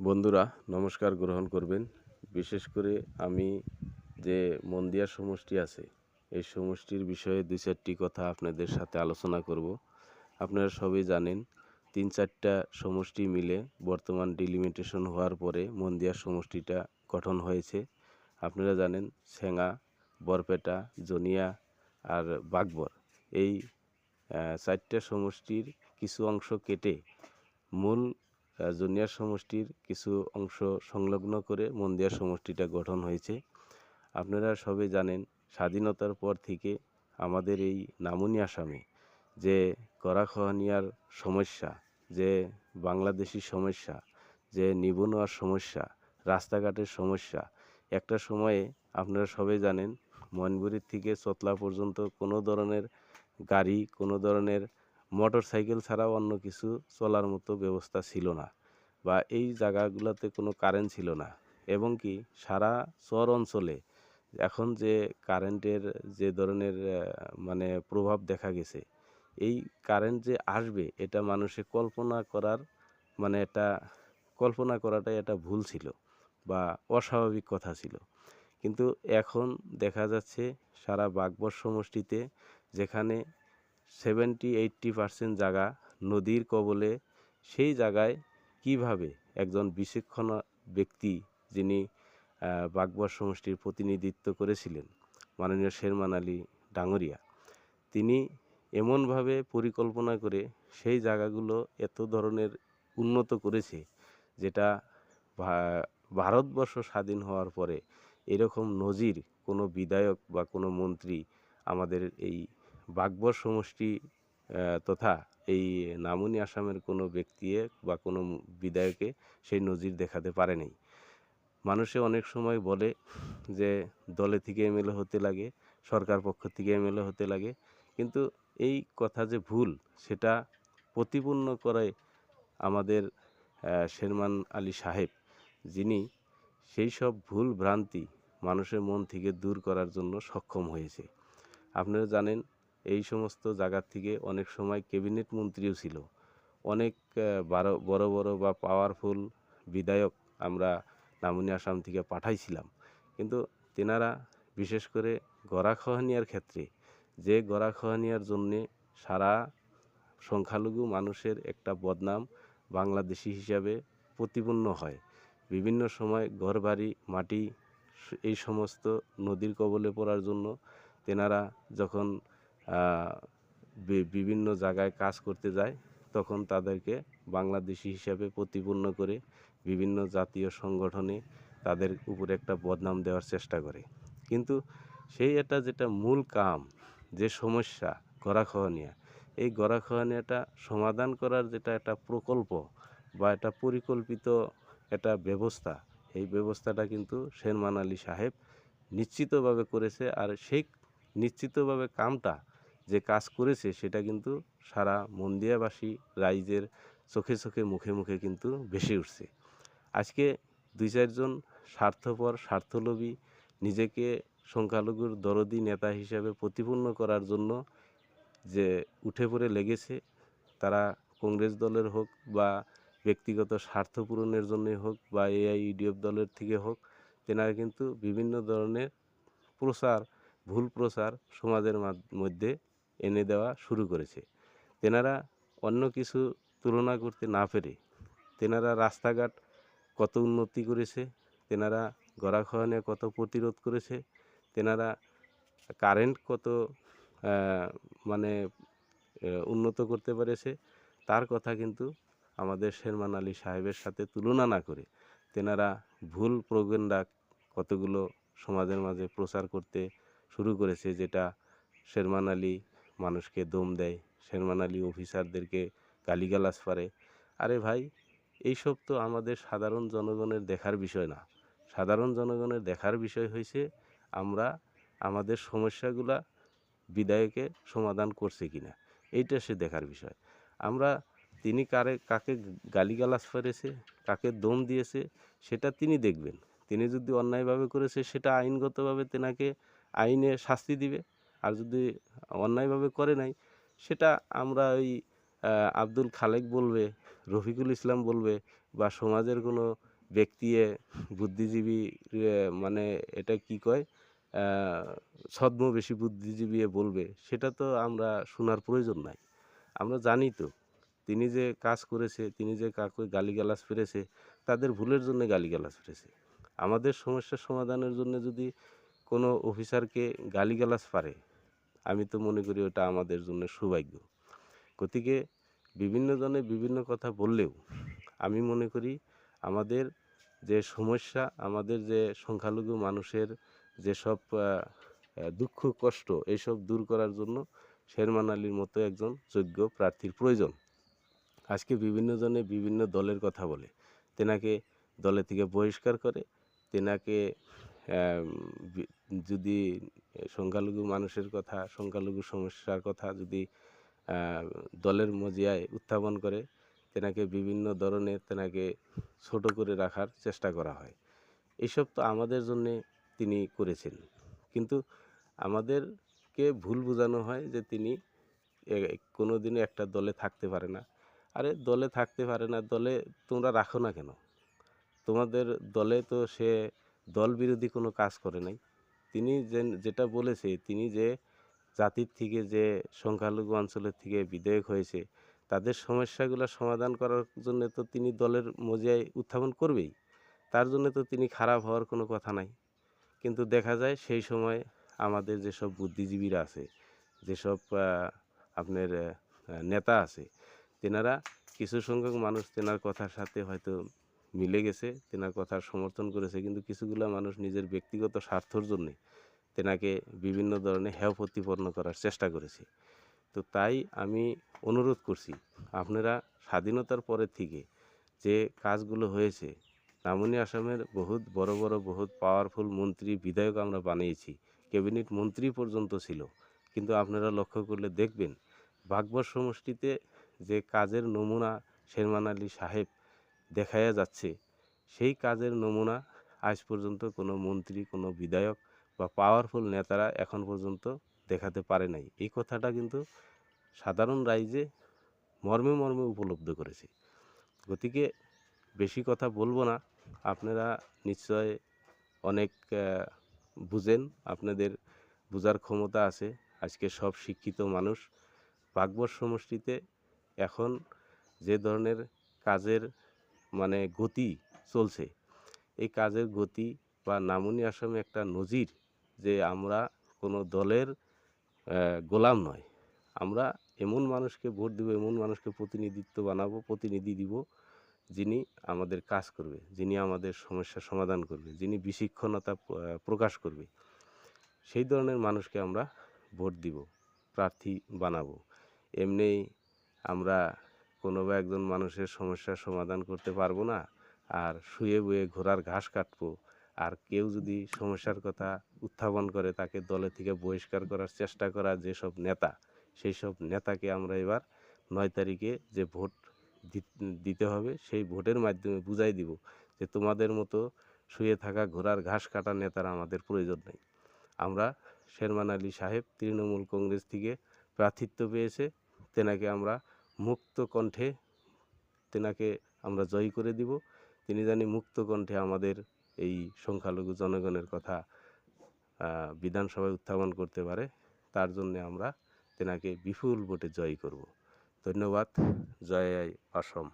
বন্ধুরা নমস্কার গ্রহণ করবেন। বিশেষ করে আমি যে মন্দিয়া সমষ্টি আছে এই সমষ্টির বিষয়ে ২-৪টি কথা আপনাদের সাথে আলোচনা করব। আপনারা সবাই জানেন ৩-৪টা সমষ্টি মিলে বর্তমান ডিলিমিটেশন হওয়ার পরে মন্দিয়া সমষ্টিটা গঠন হয়েছে। আপনারা জানেন ছেঙ্গা, বরপেটা, জনিয়া আর বাঘবর এই ৪টা সমষ্টির কিছু অংশ কেটে মূল জুনিয়র সমষ্টির কিছু অংশ সংলগ্ন করে মন্দিয়া সমষ্টিটা গঠন হয়েছে। আপনারা সবাই জানেন স্বাধীনতার পর থেকে আমাদের এই নামুনি আসামে যে গরাখহনিয়ার সমস্যা, যে বাংলাদেশি সমস্যা, যে নিবনুয়ার সমস্যা, রাস্তাঘাটের সমস্যা, একটা সময়ে আপনারা সবাই জানেন ময়নবুরীর থেকে চতলা পর্যন্ত কোনো ধরনের গাড়ি, কোনো ধরনের মোটর সাইকেল ছাড়াও অন্য কিছু চলার মতো ব্যবস্থা ছিল না, বা এই জায়গাগুলোতে কোনো কারেন্ট ছিল না। এবং কি সারা চর অঞ্চলে এখন যে কারেন্টের যে ধরনের মানে প্রভাব দেখা গেছে, এই কারেন্ট যে আসবে এটা মানুষে কল্পনা করাটাই এটা ভুল ছিল বা অস্বাভাবিক কথা ছিল। কিন্তু এখন দেখা যাচ্ছে সারা বাঘবর সমষ্টিতে যেখানে 70-80% জায়গা নদীর কবলে, সেই জায়গায় কিভাবে একজন বিচক্ষণ ব্যক্তি যিনি বাঘবর সমষ্টির প্রতিনিধিত্ব করেছিলেন মাননীয় শেরমান আলী ডাঙরিয়া, তিনি এমনভাবে পরিকল্পনা করে সেই জায়গাগুলো এত ধরনের উন্নত করেছে যেটা ভারতবর্ষ স্বাধীন হওয়ার পরে এরকম নজির কোনো বিধায়ক বা কোনো মন্ত্রী আমাদের এই বাঘবর সমষ্টি তথা এই নামুনি আসামের কোনো ব্যক্তি বা কোনো বিধায়কে সেই নজির দেখাতে পারে নাই। মানুষে অনেক সময় বলে যে দলে থেকে এমএলএ হতে লাগে, সরকার পক্ষ থেকে এমএলএ হতে লাগে, কিন্তু এই কথা যে ভুল সেটা প্রতিপন্ন করে আমাদের শেরমান আলী সাহেব, যিনি সেই সব ভুল ভ্রান্তি মানুষের মন থেকে দূর করার জন্য সক্ষম হয়েছে। আপনারা জানেন এই সমস্ত জায়গার থেকে অনেক সময় ক্যাবিনেট মন্ত্রীও ছিল, অনেক বড় বড় বা পাওয়ারফুল বিধায়ক আমরা নামুনি আসাম থেকে পাঠাইছিলাম, কিন্তু তেনারা বিশেষ করে গরাখহনিয়ার ক্ষেত্রে যে গরাখহনিয়ার জন্যে সারা সংখ্যালঘু মানুষের একটা বদনাম বাংলাদেশি হিসাবে প্রতিপন্ন হয়। বিভিন্ন সময় ঘরবাড়ি মাটি এই সমস্ত নদীর কবলে পড়ার জন্য তেনারা যখন বিভিন্ন জায়গায় কাজ করতে যায় তখন তাদেরকে বাংলাদেশি হিসাবে প্রতিপন্ন করে বিভিন্ন জাতীয় সংগঠনে তাদের উপরে একটা বদনাম দেওয়ার চেষ্টা করে। কিন্তু সেই যেটা মূল কাম, যে সমস্যা গরাখহনিয়া, এই গরাখহনিয়াটা সমাধান করার যেটা একটা প্রকল্প বা একটা পরিকল্পিত একটা ব্যবস্থা, এই ব্যবস্থাটা কিন্তু শেরমান আলী সাহেব নিশ্চিতভাবে করেছে। আর সেই নিশ্চিতভাবে কামটা যে কাজ করেছে সেটা কিন্তু সারা মন্দিয়াবাসী রাইজের চোখে চোখে মুখে মুখে কিন্তু ভেসে উঠছে। আজকে ২-৪ জন স্বার্থপর স্বার্থলোভী নিজেকে সংখ্যালঘুর দরদি নেতা হিসাবে প্রতিপন্ন করার জন্য যে উঠে পড়ে লেগেছে, তারা কংগ্রেস দলের হোক বা ব্যক্তিগত স্বার্থ পূরণের জন্যই হোক বা এআইইউডিএফ দলের থেকে হোক, তেনারা কিন্তু বিভিন্ন ধরনের ভুল প্রচার সমাজের মধ্যে এনে দেওয়া শুরু করেছে। তেনারা অন্য কিছু তুলনা করতে না পেরে তেনারা রাস্তাঘাট কত উন্নতি করেছে, তেনারা গরাখহনিয়া কত প্রতিরোধ করেছে, তেনারা কারেন্ট কত মানে উন্নত করতে পেরেছে, তার কথা কিন্তু আমাদের শেরমান আলী সাহেবের সাথে তুলনা না করে তেনারা ভুল প্রোপাগান্ডা কতগুলো সমাজের মাঝে প্রচার করতে শুরু করেছে, যেটা শেরমান আলী মানুষকে দম দেয়, শেরমান আলী অফিসারদেরকে গালিগালাজ করে। আরে ভাই, এইসব তো আমাদের সাধারণ জনগণের দেখার বিষয় না। সাধারণ জনগণের দেখার বিষয় হয়েছে আমরা আমাদের সমস্যাগুলা বিধায়কে সমাধান করছে কিনা, এইটা সে দেখার বিষয়। আমরা তিনি কাকে গালিগালাজ করেছে, কাকে দম দিয়েছে, সেটা তিনি দেখবেন। তিনি যদি অন্যায়ভাবে করেছে সেটা আইনগতভাবে তেনাকে আইনে শাস্তি দিবে, আর যদি অন্যায়ভাবে করে নাই সেটা আমরা আব্দুল খালেক বলবে, রফিকুল ইসলাম বলবে, বা সমাজের কোনো ব্যক্তি বুদ্ধিজীবী মানে এটা কি কয় ছদ্মবেশী বুদ্ধিজীবী বলবে, সেটা তো আমরা শোনার প্রয়োজন নাই। আমরা জানি তো তিনি যে কাজ করেছে, তিনি যে কাউকে গালিগালাজ পেরেছে, তাদের ভুলের জন্য গালিগালাজ পেরেছে। আমাদের সমস্যার সমাধানের জন্য যদি কোনো অফিসারকে গালিগালাজ পারে, আমি তো মনে করি ওটা আমাদের জন্য সৌভাগ্য। গতিকে বিভিন্ন জনে বিভিন্ন কথা বললেও আমি মনে করি আমাদের যে সমস্যা, আমাদের যে সংখ্যালঘু মানুষের যেসব দুঃখ কষ্ট, এইসব দূর করার জন্য শেরমান আলীর মতো একজন যোগ্য প্রার্থীর প্রয়োজন। আজকে বিভিন্ন জনে বিভিন্ন দলের কথা বলে, তেনাকে দলে থেকে বহিষ্কার করে, তেনাকে যদি সংখ্যালঘু মানুষের কথা, সংখ্যালঘু সমস্যার কথা যদি দলের মজিয়ায় উত্থাপন করে, তেনাকে বিভিন্ন ধরনের তেনাকে ছোট করে রাখার চেষ্টা করা হয়। এসব তো আমাদের জন্যে তিনি করেছেন, কিন্তু আমাদেরকে ভুল বোঝানো হয় যে তিনি কোনো দিনও একটা দলে থাকতে পারে না। আরে দলে থাকতে পারে না, দলে তোমরা রাখো না কেন? তোমাদের দলে তো সে দল বিরোধী কোনো কাজ করে নাই। তিনি যেটা বলেছে, তিনি যে জাতির থেকে, যে সংখ্যালঘু অঞ্চলের থেকে বিধায়ক হয়েছে, তাদের সমস্যাগুলো সমাধান করার জন্য তো তিনি দলের মজিয়ায় উত্থাপন করবেই। তার জন্য তো তিনি খারাপ হওয়ার কোনো কথা নাই। কিন্তু দেখা যায় সেই সময় আমাদের যেসব বুদ্ধিজীবীরা আছে, যেসব আপনার নেতা আছে, তেনারা কিছু সংখ্যক মানুষ তেনার কথার সাথে হয়তো মিলে গেছে, তেনার কথার সমর্থন করেছে, কিন্তু কিছুগুলা মানুষ নিজের ব্যক্তিগত স্বার্থর জন্যে তেনাকে বিভিন্ন ধরনের হেয় প্রতিপন্ন করার চেষ্টা করেছে। তো তাই আমি অনুরোধ করছি, আপনারা স্বাধীনতার পরের থেকে যে কাজগুলো হয়েছে, নামনি আসামের বহুত বড় বড়, বহুত পাওয়ারফুল মন্ত্রী বিধায়ক আমরা বানিয়েছি, ক্যাবিনেট মন্ত্রী পর্যন্ত ছিল। কিন্তু আপনারা লক্ষ্য করলে দেখবেন, বাগবর সমষ্টিতে যে কাজের নমুনা শেরমান আলী সাহেব দেখাইয়া যাচ্ছে, সেই কাজের নমুনা আজ পর্যন্ত কোনো মন্ত্রী, কোনো বিধায়ক বা পাওয়ারফুল নেতারা এখন পর্যন্ত দেখাতে পারে নাই। এই কথাটা কিন্তু সাধারণ রাইজে মর্মে মর্মে উপলব্ধ করেছে। গতিকে বেশি কথা বলবো না, আপনারা নিশ্চয় অনেক বুঝেন, আপনাদের বোঝার ক্ষমতা আছে। আজকে সব শিক্ষিত মানুষ বাগবর সমষ্টিতে এখন যে ধরনের কাজের মানে গতি চলছে, এই কাজের গতি বা নামনি আসামে একটা নজির, যে আমরা কোনো দলের গোলাম নয়, আমরা এমন মানুষকে ভোট দেব, এমন মানুষকে প্রতিনিধিত্ব বানাবো, প্রতিনিধি দিব, যিনি আমাদের কাজ করবে, যিনি আমাদের সমস্যার সমাধান করবে, যিনি বিচক্ষণতা প্রকাশ করবে, সেই ধরনের মানুষকে আমরা ভোট দিব, প্রার্থী বানাবো। এমনি আমরা কোনো বা একজন মানুষের সমস্যার সমাধান করতে পারবো না, আর শুয়ে বয়ে ঘোড়ার ঘাস কাটবো, আর কেউ যদি সমস্যার কথা উত্থাপন করে তাকে দলে থেকে বহিষ্কার করার চেষ্টা করা যেসব নেতা, সেই সব নেতাকে আমরা এবার 9 তারিখে যে ভোট দিতে হবে, সেই ভোটের মাধ্যমে বুঝাই দিব যে তোমাদের মতো শুয়ে থাকা ঘোড়ার ঘাস কাটা নেতার আমাদের প্রয়োজন নেই। আমরা শেরমান আলী সাহেব তৃণমূল কংগ্রেস থেকে প্রার্থিত্ব পেয়েছে, তেনাকে আমরা মুক্ত কণ্ঠে তেনাকে আমরা জয়ী করে দিব। তিনি জানি মুক্ত কণ্ঠে আমাদের এই সংখ্যালঘু জনগণের কথা বিধানসভায় উত্থাপন করতে পারে। তার জন্য আমরা তেনাকে বিপুল ভোটে জয়ী করব। ধন্যবাদ। জয় অসম।